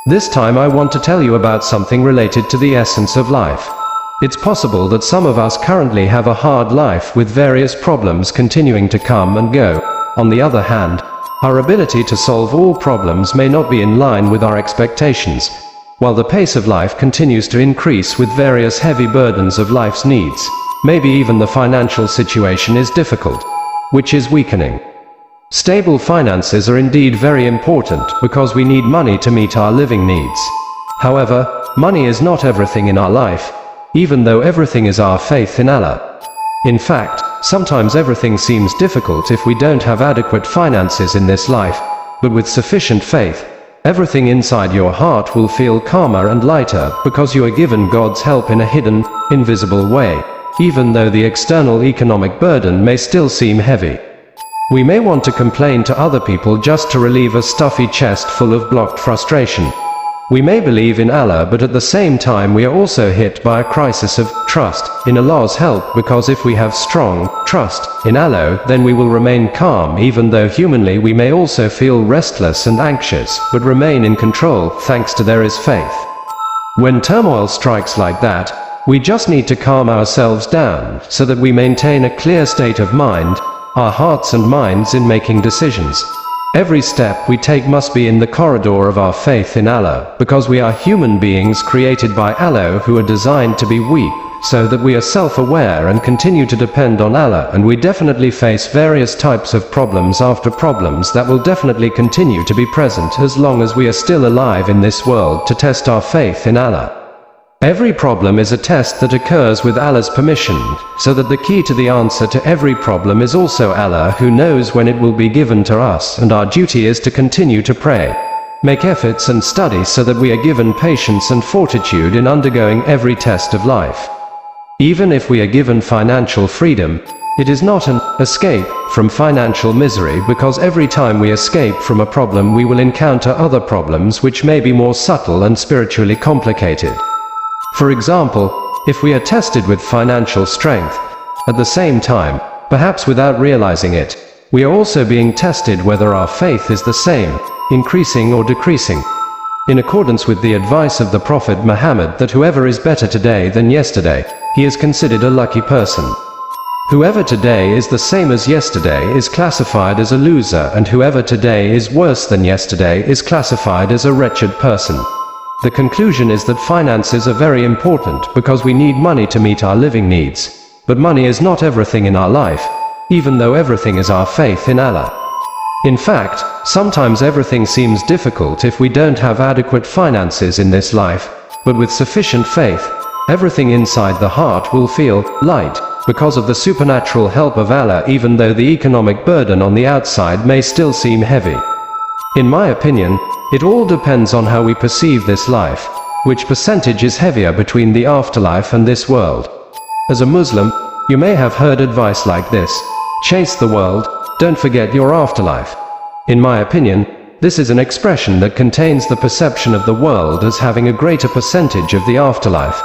This time I want to tell you about something related to the essence of life. It's possible that some of us currently have a hard life with various problems continuing to come and go. On the other hand, our ability to solve all problems may not be in line with our expectations, while the pace of life continues to increase with various heavy burdens of life's needs. Maybe even the financial situation is difficult, which is weakening. Stable finances are indeed very important because we need money to meet our living needs. However, money is not everything in our life, even though everything is our faith in Allah. In fact, sometimes everything seems difficult if we don't have adequate finances in this life, but with sufficient faith, everything inside your heart will feel calmer and lighter because you are given God's help in a hidden, invisible way, even though the external economic burden may still seem heavy. We may want to complain to other people just to relieve a stuffy chest full of blocked frustration. We may believe in Allah, but at the same time we are also hit by a crisis of trust in Allah's help, because if we have strong trust in Allah, then we will remain calm even though humanly we may also feel restless and anxious, but remain in control thanks to there is faith. When turmoil strikes like that, we just need to calm ourselves down so that we maintain a clear state of mind, our hearts and minds in making decisions. Every step we take must be in the corridor of our faith in Allah, because we are human beings created by Allah who are designed to be weak, so that we are self-aware and continue to depend on Allah, and we definitely face various types of problems after problems that will definitely continue to be present as long as we are still alive in this world to test our faith in Allah. Every problem is a test that occurs with Allah's permission, so that the key to the answer to every problem is also Allah, who knows when it will be given to us, and our duty is to continue to pray, make efforts and study so that we are given patience and fortitude in undergoing every test of life. Even if we are given financial freedom, it is not an escape from financial misery, because every time we escape from a problem we will encounter other problems which may be more subtle and spiritually complicated. For example, if we are tested with financial strength, at the same time, perhaps without realizing it, we are also being tested whether our faith is the same, increasing or decreasing. In accordance with the advice of the Prophet Muhammad that whoever is better today than yesterday, he is considered a lucky person. Whoever today is the same as yesterday is classified as a loser, and whoever today is worse than yesterday is classified as a wretched person. The conclusion is that finances are very important because we need money to meet our living needs. But money is not everything in our life, even though everything is our faith in Allah. In fact, sometimes everything seems difficult if we don't have adequate finances in this life, but with sufficient faith, everything inside the heart will feel light because of the supernatural help of Allah, even though the economic burden on the outside may still seem heavy. In my opinion, it all depends on how we perceive this life, which percentage is heavier between the afterlife and this world. As a Muslim, you may have heard advice like this: chase the world, don't forget your afterlife. In my opinion, this is an expression that contains the perception of the world as having a greater percentage of the afterlife.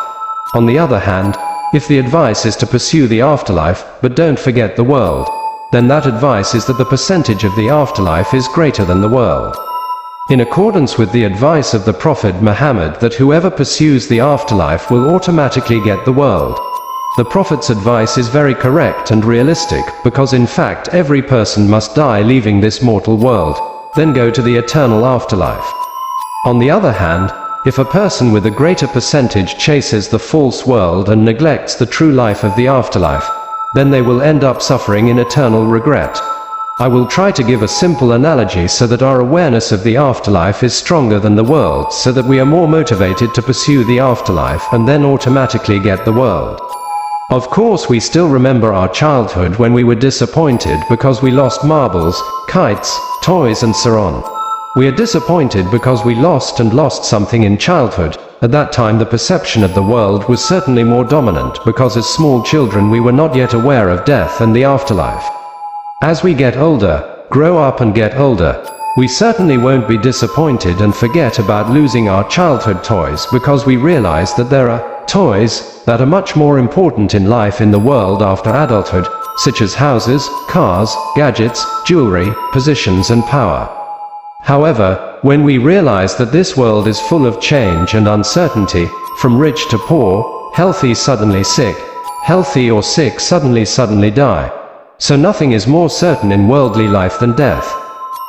On the other hand, if the advice is to pursue the afterlife, but don't forget the world, then that advice is that the percentage of the afterlife is greater than the world. In accordance with the advice of the Prophet Muhammad that whoever pursues the afterlife will automatically get the world. The Prophet's advice is very correct and realistic, because in fact every person must die leaving this mortal world, then go to the eternal afterlife. On the other hand, if a person with a greater percentage chases the false world and neglects the true life of the afterlife, then they will end up suffering in eternal regret. I will try to give a simple analogy so that our awareness of the afterlife is stronger than the world, so that we are more motivated to pursue the afterlife and then automatically get the world. Of course, we still remember our childhood when we were disappointed because we lost marbles, kites, toys and so on. We are disappointed because we lost something in childhood. At that time the perception of the world was certainly more dominant, because as small children we were not yet aware of death and the afterlife. As we get older, grow up and get older, we certainly won't be disappointed and forget about losing our childhood toys, because we realize that there are toys that are much more important in life in the world after adulthood, such as houses, cars, gadgets, jewelry, positions and power. However, when we realize that this world is full of change and uncertainty, from rich to poor, healthy suddenly sick, healthy or sick suddenly die. So nothing is more certain in worldly life than death.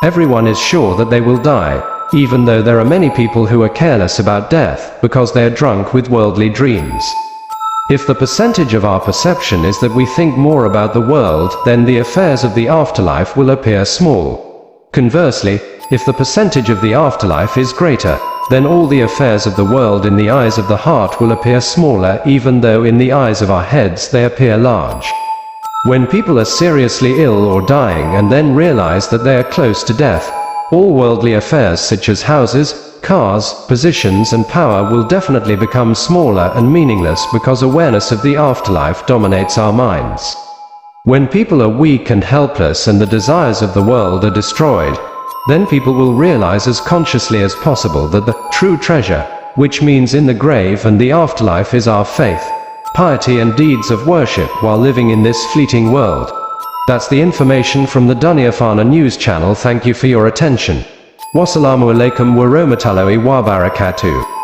Everyone is sure that they will die, even though there are many people who are careless about death, because they are drunk with worldly dreams. If the percentage of our perception is that we think more about the world, then the affairs of the afterlife will appear small. Conversely, if the percentage of the afterlife is greater, then all the affairs of the world in the eyes of the heart will appear smaller, even though in the eyes of our heads they appear large. When people are seriously ill or dying and then realize that they are close to death, all worldly affairs such as houses, cars, positions and power will definitely become smaller and meaningless, because awareness of the afterlife dominates our minds. When people are weak and helpless and the desires of the world are destroyed, then people will realize as consciously as possible that the true treasure, which means in the grave and the afterlife, is our faith, piety and deeds of worship while living in this fleeting world. That's the information from the Dunia Fana news channel. Thank you for your attention. Wassalamu alaikum warahmatullahi wabarakatuh.